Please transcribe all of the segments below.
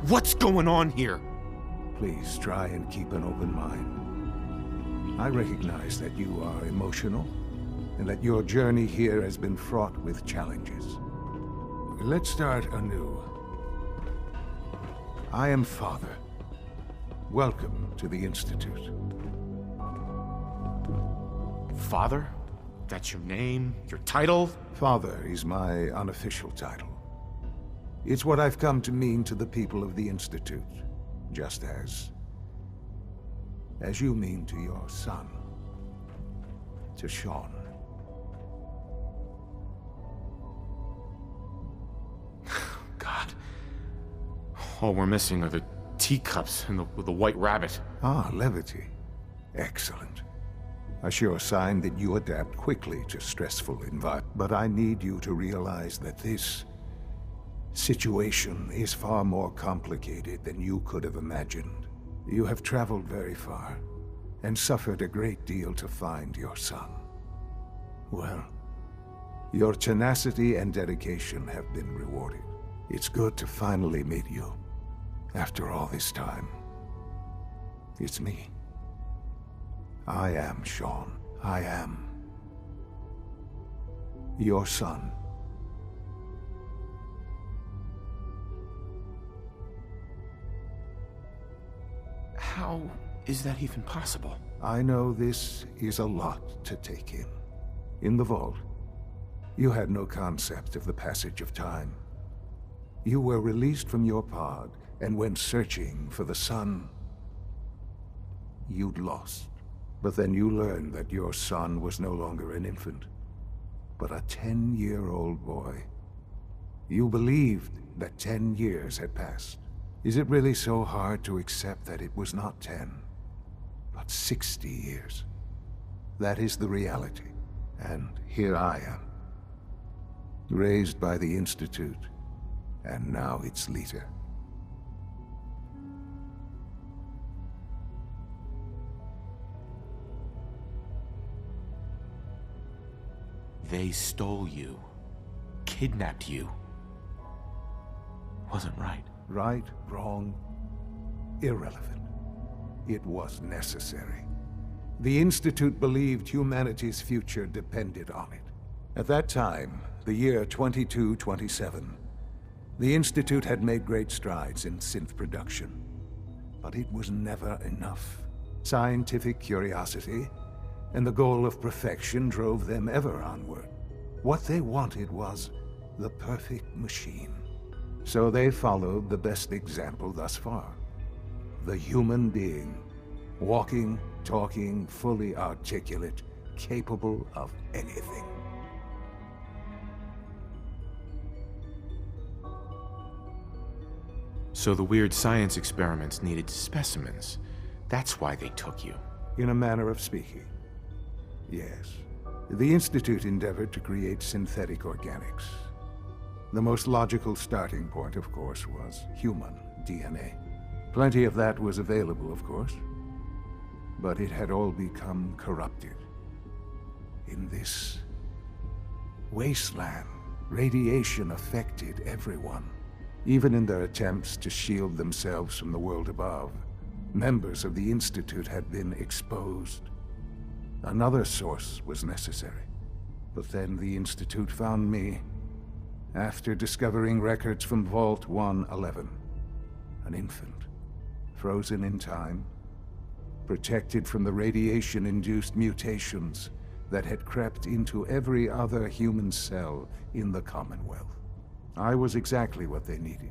What's going on here? Please try and keep an open mind. I recognize that you are emotional, and that your journey here has been fraught with challenges. Let's start anew. I am Father. Welcome to the Institute. Father? That's your name? Your title? Father is my unofficial title. It's what I've come to mean to the people of the Institute, just as you mean to your son, to Sean. God. All we're missing are the teacups and the white rabbit. Ah, levity. Excellent. A sure sign that you adapt quickly to stressful environments. But I need you to realize that this situation is far more complicated than you could have imagined. You have traveled very far, and suffered a great deal to find your son. Well, your tenacity and dedication have been rewarded. It's good to finally meet you, after all this time. It's me. I am Sean. I am your son. How is that even possible? I know this is a lot to take in. In the vault, you had no concept of the passage of time. You were released from your pod and went searching for the son you'd lost. But then you learned that your son was no longer an infant, but a 10-year-old boy. You believed that 10 years had passed. Is it really so hard to accept that it was not 10, but 60 years? That is the reality, and here I am, raised by the Institute, and now its leader. They stole you, kidnapped you. Wasn't right. Right, wrong, irrelevant. It was necessary. The Institute believed humanity's future depended on it. At that time, the year 2227, the Institute had made great strides in synth production. But it was never enough. Scientific curiosity and the goal of perfection drove them ever onward. What they wanted was the perfect machine. So they followed the best example thus far. The human being. Walking, talking, fully articulate, capable of anything. So the weird science experiments needed specimens. That's why they took you. In a manner of speaking. Yes. The Institute endeavored to create synthetic organics. The most logical starting point, of course, was human DNA. Plenty of that was available, of course. But it had all become corrupted. In this wasteland, radiation affected everyone. Even in their attempts to shield themselves from the world above, members of the Institute had been exposed. Another source was necessary. But then the Institute found me, after discovering records from Vault 111. An infant, frozen in time, protected from the radiation-induced mutations that had crept into every other human cell in the Commonwealth. I was exactly what they needed.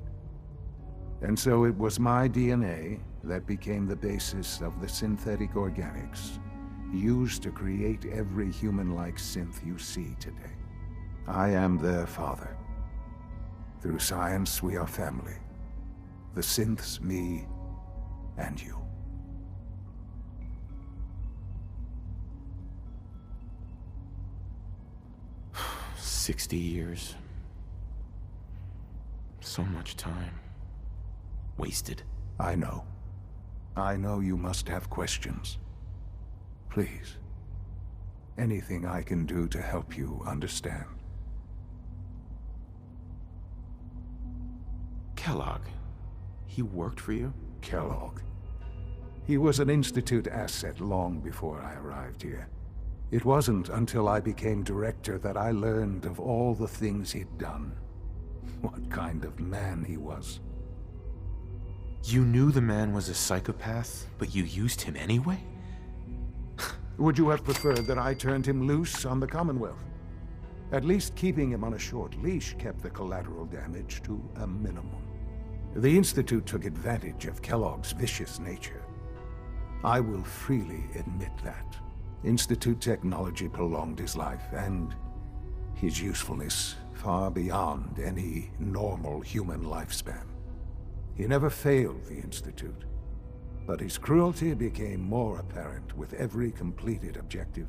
And so it was my DNA that became the basis of the synthetic organics used to create every human-like synth you see today. I am their father. Through science, we are family. The synths, me, and you. "60 years. So much time. Wasted." I know. I know you must have questions. Please. Anything I can do to help you understand. Kellogg, He worked for you? Kellogg. He was an Institute asset long before I arrived here. It wasn't until I became director that I learned of all the things he'd done. What kind of man he was. You knew the man was a psychopath, but you used him anyway? Would you have preferred that I turned him loose on the Commonwealth? At least keeping him on a short leash kept the collateral damage to a minimum. The Institute took advantage of Kellogg's vicious nature. I will freely admit that. Institute technology prolonged his life, and his usefulness far beyond any normal human lifespan. He never failed the Institute, but his cruelty became more apparent with every completed objective.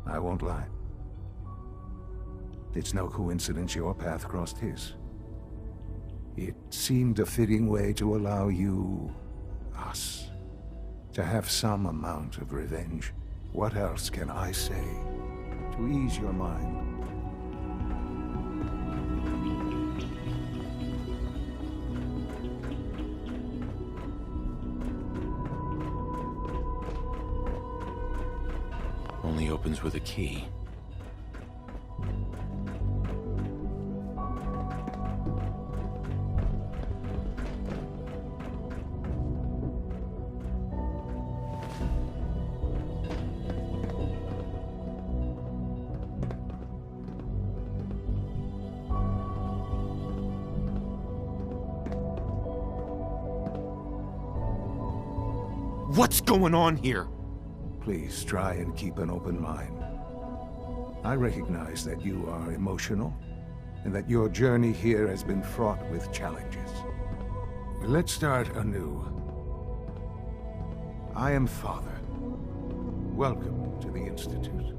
I won't lie. It's no coincidence your path crossed his. It seemed a fitting way to allow you, us, to have some amount of revenge. What else can I say to ease your mind? Only opens with a key. What's going on here? Please try and keep an open mind. I recognize that you are emotional, and that your journey here has been fraught with challenges. Let's start anew. I am Father. Welcome to the Institute.